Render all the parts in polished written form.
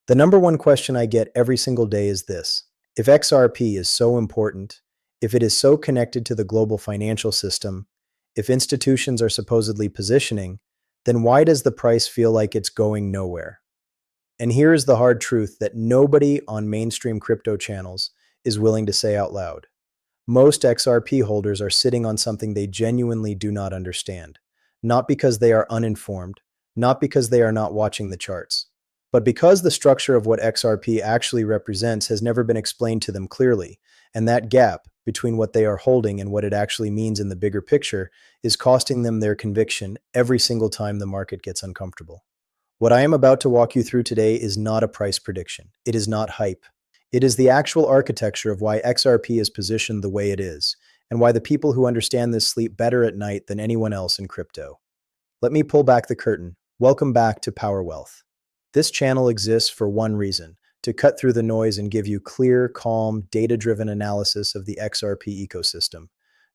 The number one question I get every single day is this. If XRP is so important, if it is so connected to the global financial system, if institutions are supposedly positioning, then why does the price feel like it's going nowhere? And here is the hard truth that nobody on mainstream crypto channels is willing to say out loud. Most XRP holders are sitting on something they genuinely do not understand, not because they are uninformed, not because they are not watching the charts, but because the structure of what XRP actually represents has never been explained to them clearly, and that gap between what they are holding and what it actually means in the bigger picture is costing them their conviction every single time the market gets uncomfortable. What I am about to walk you through today is not a price prediction. It is not hype. It is the actual architecture of why XRP is positioned the way it is, and why the people who understand this sleep better at night than anyone else in crypto. Let me pull back the curtain. Welcome back to Power Wealth. This channel exists for one reason, to cut through the noise and give you clear, calm, data-driven analysis of the XRP ecosystem.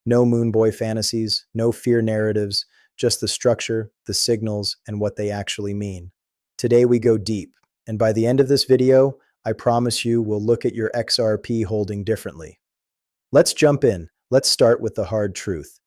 No moonboy fantasies, no fear narratives, just the structure, the signals, and what they actually mean. Today we go deep, and by the end of this video, I promise you we'll look at your XRP holding differently. Let's jump in. Let's start with the hard truth.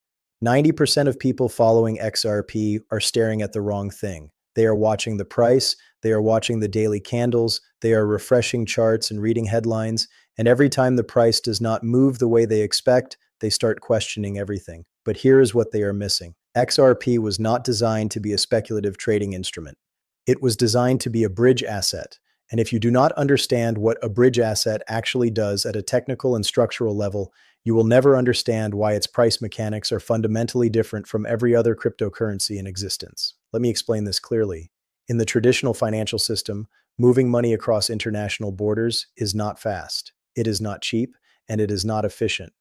90% of people following XRP are staring at the wrong thing. They are watching the price, they are watching the daily candles, they are refreshing charts and reading headlines, and every time the price does not move the way they expect, they start questioning everything. But here is what they are missing. XRP was not designed to be a speculative trading instrument. It was designed to be a bridge asset. And if you do not understand what a bridge asset actually does at a technical and structural level, you will never understand why its price mechanics are fundamentally different from every other cryptocurrency in existence. Let me explain this clearly. In the traditional financial system, moving money across international borders is not fast. It is not cheap, and it is not efficient.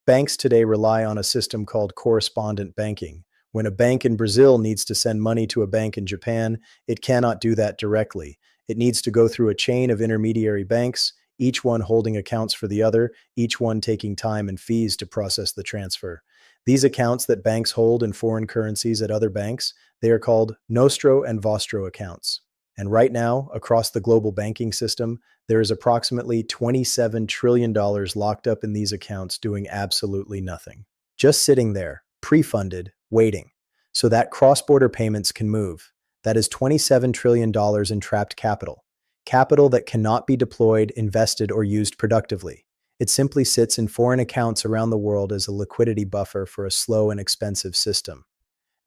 Banks today rely on a system called correspondent banking. When a bank in Brazil needs to send money to a bank in Japan, it cannot do that directly. It needs to go through a chain of intermediary banks, each one holding accounts for the other, each one taking time and fees to process the transfer. These accounts that banks hold in foreign currencies at other banks, they are called Nostro and Vostro accounts. And right now, across the global banking system, there is approximately $27 trillion locked up in these accounts doing absolutely nothing. Just sitting there, pre-funded, waiting, so that cross-border payments can move. That is $27 trillion in trapped capital. Capital that cannot be deployed, invested, or used productively. It simply sits in foreign accounts around the world as a liquidity buffer for a slow and expensive system.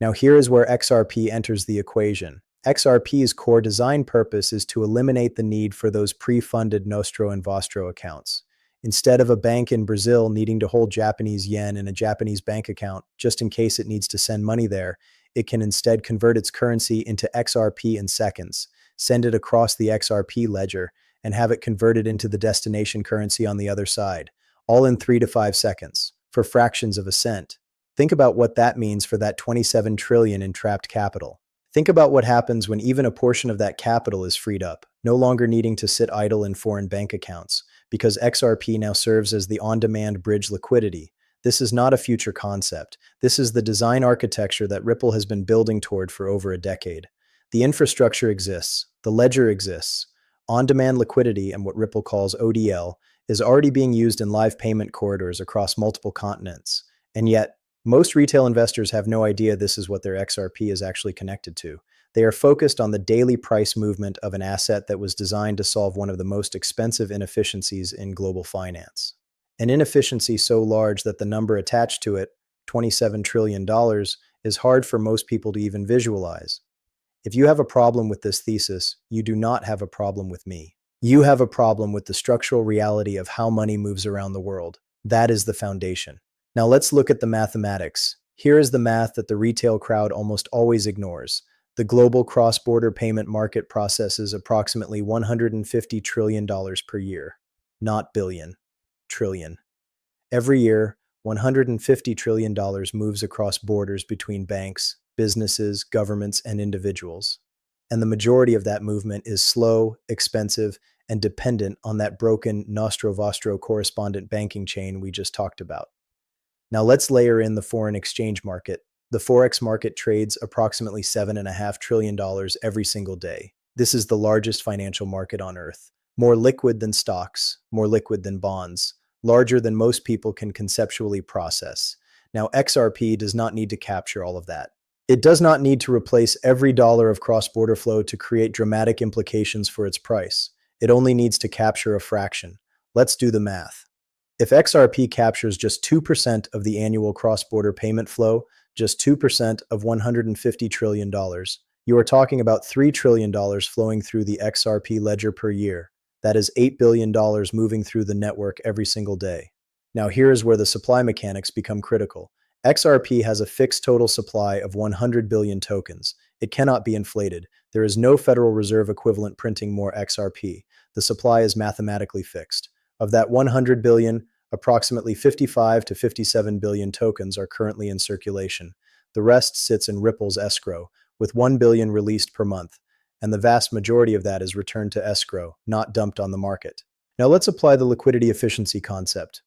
Now here is where XRP enters the equation. XRP's core design purpose is to eliminate the need for those pre-funded Nostro and Vostro accounts. Instead of a bank in Brazil needing to hold Japanese yen in a Japanese bank account just in case it needs to send money there, it can instead convert its currency into XRP in seconds, send it across the XRP ledger, and have it converted into the destination currency on the other side, all in 3 to 5 seconds, for fractions of a cent. Think about what that means for that 27 trillion in trapped capital. Think about what happens when even a portion of that capital is freed up, no longer needing to sit idle in foreign bank accounts, because XRP now serves as the on-demand bridge liquidity. This is not a future concept. This is the design architecture that Ripple has been building toward for over a decade. The infrastructure exists, the ledger exists. On-demand liquidity, and what Ripple calls ODL, is already being used in live payment corridors across multiple continents. And yet, most retail investors have no idea this is what their XRP is actually connected to. They are focused on the daily price movement of an asset that was designed to solve one of the most expensive inefficiencies in global finance. An inefficiency so large that the number attached to it, $27 trillion, is hard for most people to even visualize. If you have a problem with this thesis, you do not have a problem with me. You have a problem with the structural reality of how money moves around the world. That is the foundation. Now let's look at the mathematics. Here is the math that the retail crowd almost always ignores. The global cross-border payment market processes approximately $150 trillion per year. Not billion, trillion. Every year, $150 trillion moves across borders between banks, businesses, governments, and individuals. And the majority of that movement is slow, expensive, and dependent on that broken Nostro-Vostro correspondent banking chain we just talked about. Now let's layer in the foreign exchange market. The Forex market trades approximately $7.5 trillion every single day. This is the largest financial market on Earth. More liquid than stocks, more liquid than bonds, larger than most people can conceptually process. Now, XRP does not need to capture all of that. It does not need to replace every dollar of cross-border flow to create dramatic implications for its price. It only needs to capture a fraction. Let's do the math. If XRP captures just 2% of the annual cross-border payment flow, just 2% of $150 trillion, you are talking about $3 trillion flowing through the XRP ledger per year. That is $8 billion moving through the network every single day. Now here is where the supply mechanics become critical. XRP has a fixed total supply of 100 billion tokens. It cannot be inflated. There is no Federal Reserve equivalent printing more XRP. The supply is mathematically fixed. Of that 100 billion, approximately 55 to 57 billion tokens are currently in circulation. The rest sits in Ripple's escrow, with 1 billion released per month, and the vast majority of that is returned to escrow, not dumped on the market. Now let's apply the liquidity efficiency concept.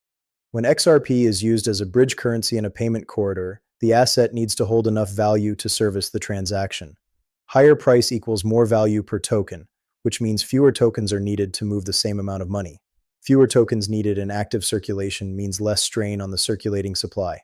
When XRP is used as a bridge currency in a payment corridor, the asset needs to hold enough value to service the transaction. Higher price equals more value per token, which means fewer tokens are needed to move the same amount of money. Fewer tokens needed in active circulation means less strain on the circulating supply.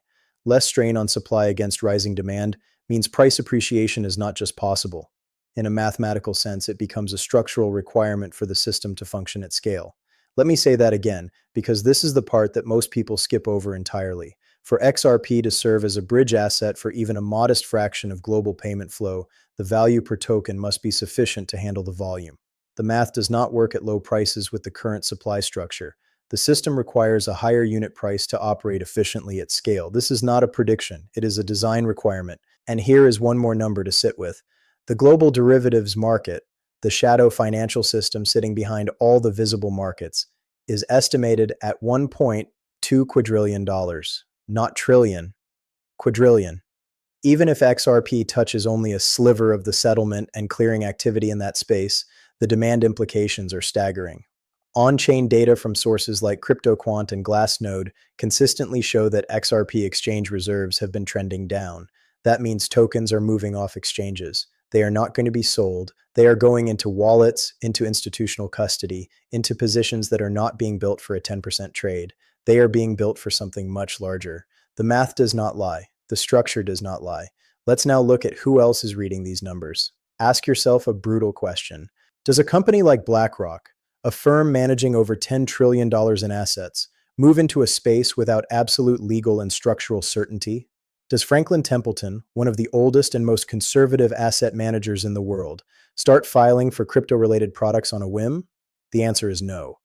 Less strain on supply against rising demand means price appreciation is not just possible. In a mathematical sense, it becomes a structural requirement for the system to function at scale. Let me say that again, because this is the part that most people skip over entirely. For XRP to serve as a bridge asset for even a modest fraction of global payment flow, the value per token must be sufficient to handle the volume. The math does not work at low prices with the current supply structure. The system requires a higher unit price to operate efficiently at scale. This is not a prediction, it is a design requirement. And here is one more number to sit with. The global derivatives market, the shadow financial system sitting behind all the visible markets, is estimated at $1.2 quadrillion, not trillion, quadrillion. Even if XRP touches only a sliver of the settlement and clearing activity in that space, the demand implications are staggering. On-chain data from sources like CryptoQuant and Glassnode consistently show that XRP exchange reserves have been trending down. That means tokens are moving off exchanges. They are not going to be sold. They are going into wallets, into institutional custody, into positions that are not being built for a 10% trade. They are being built for something much larger. The math does not lie. The structure does not lie. Let's now look at who else is reading these numbers. Ask yourself a brutal question. Does a company like BlackRock, a firm managing over $10 trillion in assets, move into a space without absolute legal and structural certainty? Does Franklin Templeton, one of the oldest and most conservative asset managers in the world, start filing for crypto-related products on a whim? The answer is no.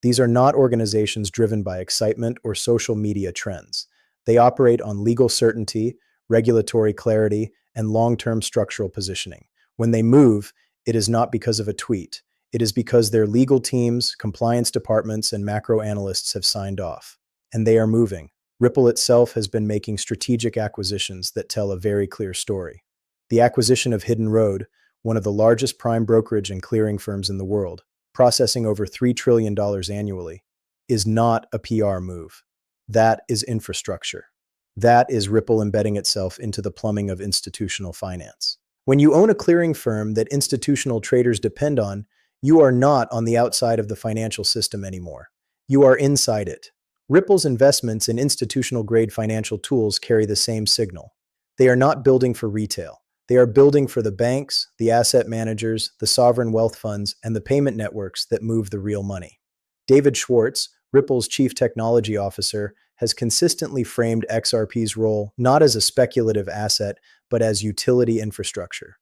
These are not organizations driven by excitement or social media trends. They operate on legal certainty, regulatory clarity, and long-term structural positioning. When they move, it is not because of a tweet. It is because their legal teams, compliance departments, and macro analysts have signed off. And they are moving. Ripple itself has been making strategic acquisitions that tell a very clear story. The acquisition of Hidden Road, one of the largest prime brokerage and clearing firms in the world, processing over $3 trillion annually, is not a PR move. That is infrastructure. That is Ripple embedding itself into the plumbing of institutional finance. When you own a clearing firm that institutional traders depend on, you are not on the outside of the financial system anymore. You are inside it. Ripple's investments in institutional-grade financial tools carry the same signal. They are not building for retail. They are building for the banks, the asset managers, the sovereign wealth funds, and the payment networks that move the real money. David Schwartz, Ripple's chief technology officer, has consistently framed XRP's role not as a speculative asset, but as utility infrastructure.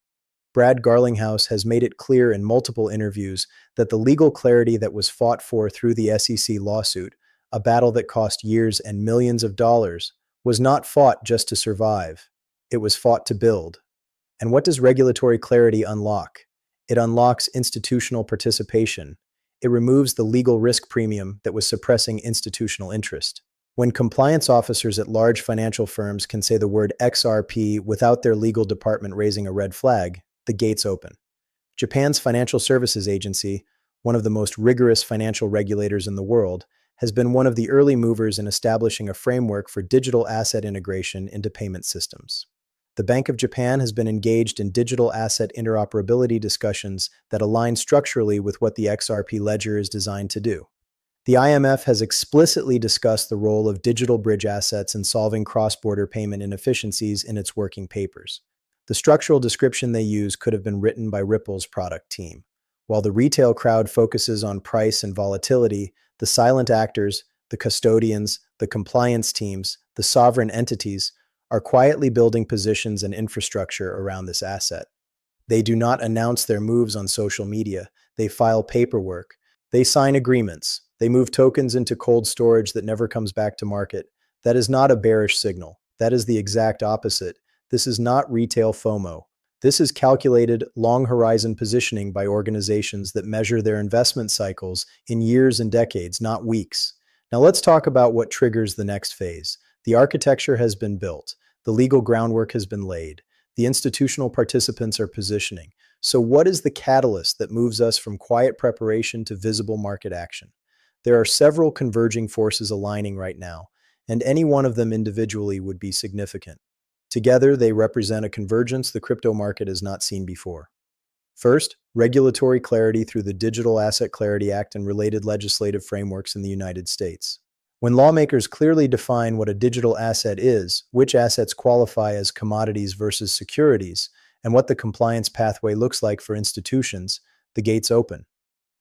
Brad Garlinghouse has made it clear in multiple interviews that the legal clarity that was fought for through the SEC lawsuit, a battle that cost years and millions of dollars, was not fought just to survive. It was fought to build. And what does regulatory clarity unlock? It unlocks institutional participation. It removes the legal risk premium that was suppressing institutional interest. When compliance officers at large financial firms can say the word XRP without their legal department raising a red flag, the gates open. Japan's Financial Services Agency, one of the most rigorous financial regulators in the world, has been one of the early movers in establishing a framework for digital asset integration into payment systems. The Bank of Japan has been engaged in digital asset interoperability discussions that align structurally with what the XRP ledger is designed to do. The IMF has explicitly discussed the role of digital bridge assets in solving cross-border payment inefficiencies in its working papers. The structural description they use could have been written by Ripple's product team. While the retail crowd focuses on price and volatility, the silent actors, the custodians, the compliance teams, the sovereign entities, are quietly building positions and infrastructure around this asset. They do not announce their moves on social media. They file paperwork. They sign agreements. They move tokens into cold storage that never comes back to market. That is not a bearish signal. That is the exact opposite. This is not retail FOMO. This is calculated, long horizon positioning by organizations that measure their investment cycles in years and decades, not weeks. Now let's talk about what triggers the next phase. The architecture has been built. The legal groundwork has been laid. The institutional participants are positioning. So what is the catalyst that moves us from quiet preparation to visible market action? There are several converging forces aligning right now, and any one of them individually would be significant. Together, they represent a convergence the crypto market has not seen before. First, regulatory clarity through the Digital Asset Clarity Act and related legislative frameworks in the United States. When lawmakers clearly define what a digital asset is, which assets qualify as commodities versus securities, and what the compliance pathway looks like for institutions, the gates open.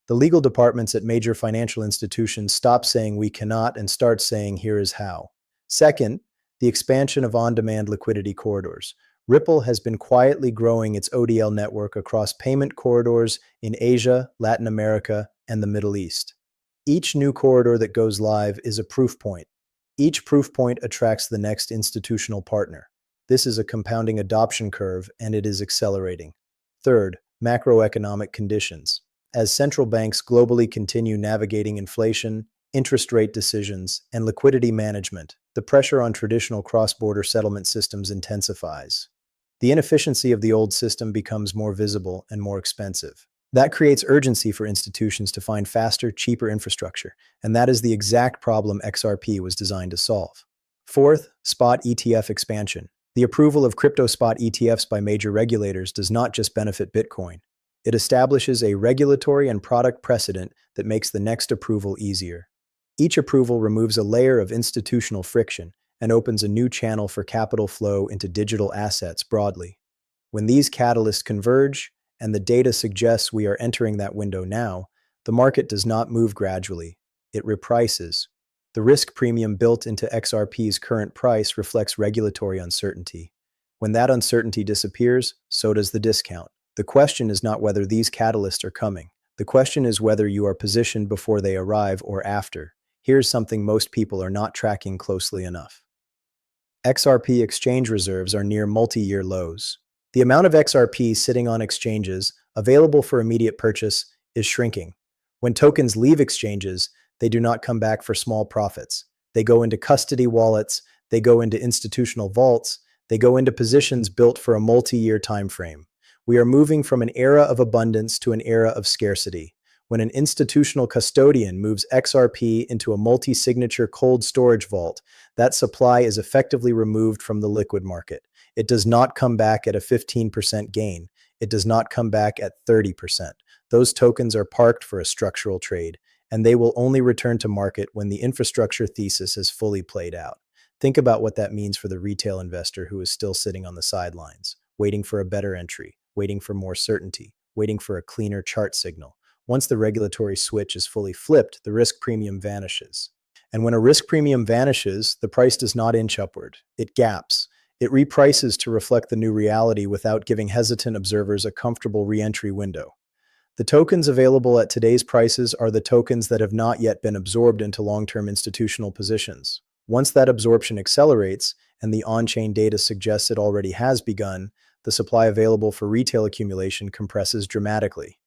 The legal departments at major financial institutions stop saying we cannot and start saying here is how. Second, the expansion of on-demand liquidity corridors. Ripple has been quietly growing its ODL network across payment corridors in Asia, Latin America, and the Middle East. Each new corridor that goes live is a proof point. Each proof point attracts the next institutional partner. This is a compounding adoption curve, and it is accelerating. Third, macroeconomic conditions. As central banks globally continue navigating inflation, interest rate decisions, and liquidity management, the pressure on traditional cross-border settlement systems intensifies. The inefficiency of the old system becomes more visible and more expensive. That creates urgency for institutions to find faster, cheaper infrastructure, and that is the exact problem XRP was designed to solve. Fourth, spot ETF expansion. The approval of crypto spot ETFs by major regulators does not just benefit Bitcoin. It establishes a regulatory and product precedent that makes the next approval easier. Each approval removes a layer of institutional friction and opens a new channel for capital flow into digital assets broadly. When these catalysts converge, and the data suggests we are entering that window now, the market does not move gradually. It reprices. The risk premium built into XRP's current price reflects regulatory uncertainty. When that uncertainty disappears, so does the discount. The question is not whether these catalysts are coming. The question is whether you are positioned before they arrive or after. Here's something most people are not tracking closely enough. XRP exchange reserves are near multi-year lows. The amount of XRP sitting on exchanges, available for immediate purchase, is shrinking. When tokens leave exchanges, they do not come back for small profits. They go into custody wallets, they go into institutional vaults, they go into positions built for a multi-year time frame. We are moving from an era of abundance to an era of scarcity. When an institutional custodian moves XRP into a multi-signature cold storage vault, that supply is effectively removed from the liquid market. It does not come back at a 15% gain. It does not come back at 30%. Those tokens are parked for a structural trade, and they will only return to market when the infrastructure thesis has fully played out. Think about what that means for the retail investor who is still sitting on the sidelines, waiting for a better entry, waiting for more certainty, waiting for a cleaner chart signal. Once the regulatory switch is fully flipped, the risk premium vanishes. And when a risk premium vanishes, the price does not inch upward. It gaps. It reprices to reflect the new reality without giving hesitant observers a comfortable re-entry window. The tokens available at today's prices are the tokens that have not yet been absorbed into long-term institutional positions. Once that absorption accelerates, and the on-chain data suggests it already has begun, the supply available for retail accumulation compresses dramatically.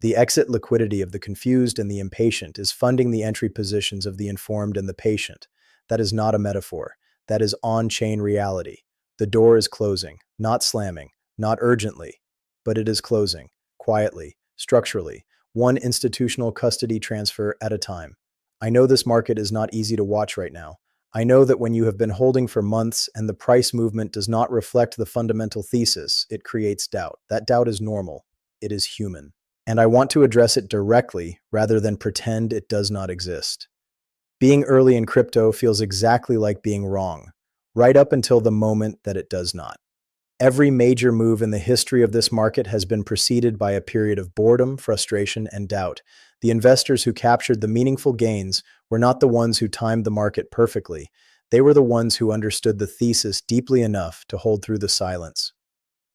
The exit liquidity of the confused and the impatient is funding the entry positions of the informed and the patient. That is not a metaphor. That is on-chain reality. The door is closing, not slamming, not urgently, but it is closing, quietly, structurally, one institutional custody transfer at a time. I know this market is not easy to watch right now. I know that when you have been holding for months and the price movement does not reflect the fundamental thesis, it creates doubt. That doubt is normal. It is human. And I want to address it directly rather than pretend it does not exist. Being early in crypto feels exactly like being wrong, right up until the moment that it does not. Every major move in the history of this market has been preceded by a period of boredom, frustration, and doubt. The investors who captured the meaningful gains were not the ones who timed the market perfectly. They were the ones who understood the thesis deeply enough to hold through the silence.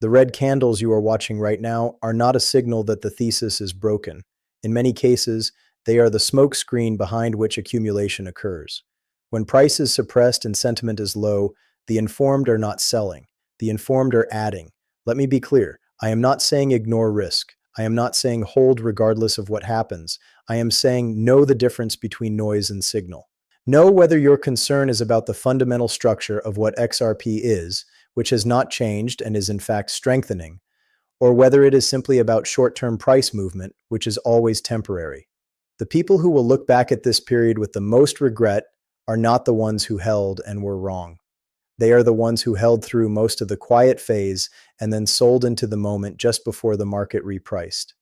The red candles you are watching right now are not a signal that the thesis is broken. In many cases, they are the smoke screen behind which accumulation occurs. When price is suppressed and sentiment is low, the informed are not selling. The informed are adding. Let me be clear. I am not saying ignore risk. I am not saying hold regardless of what happens. I am saying know the difference between noise and signal. Know whether your concern is about the fundamental structure of what XRP is, which has not changed and is in fact strengthening, or whether it is simply about short-term price movement, which is always temporary. The people who will look back at this period with the most regret are not the ones who held and were wrong. They are the ones who held through most of the quiet phase and then sold into the moment just before the market repriced.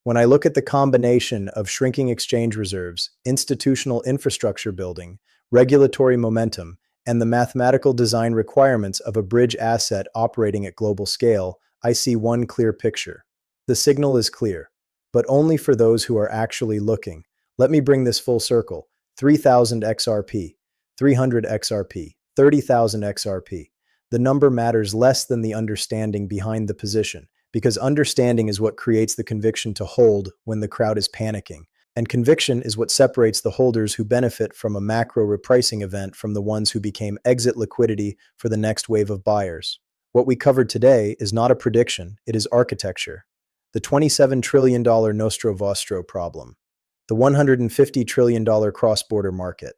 When I look at the combination of shrinking exchange reserves, institutional infrastructure building, regulatory momentum, and the mathematical design requirements of a bridge asset operating at global scale, I see one clear picture. The signal is clear, but only for those who are actually looking. Let me bring this full circle. 3,000 XRP, 300 XRP, 30,000 XRP. The number matters less than the understanding behind the position, because understanding is what creates the conviction to hold when the crowd is panicking. And conviction is what separates the holders who benefit from a macro repricing event from the ones who became exit liquidity for the next wave of buyers. What we covered today is not a prediction, it is architecture. The $27 trillion Nostro Vostro problem. The $150 trillion cross-border market.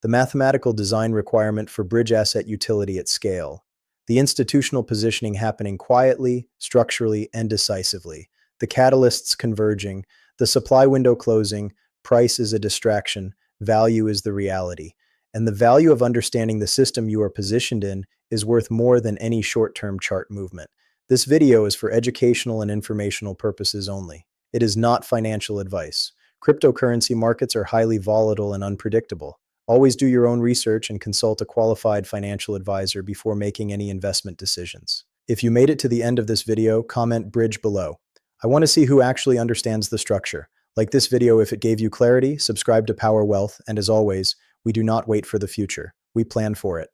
The mathematical design requirement for bridge asset utility at scale. The institutional positioning happening quietly, structurally, and decisively. The catalysts converging. The supply window closing. Price is a distraction. Value is the reality. And the value of understanding the system you are positioned in is worth more than any short-term chart movement. This video is for educational and informational purposes only. It is not financial advice. Cryptocurrency markets are highly volatile and unpredictable. Always do your own research and consult a qualified financial advisor before making any investment decisions. If you made it to the end of this video, comment bridge below. I want to see who actually understands the structure. Like this video if it gave you clarity, subscribe to Power Wealth, and as always, we do not wait for the future. We plan for it.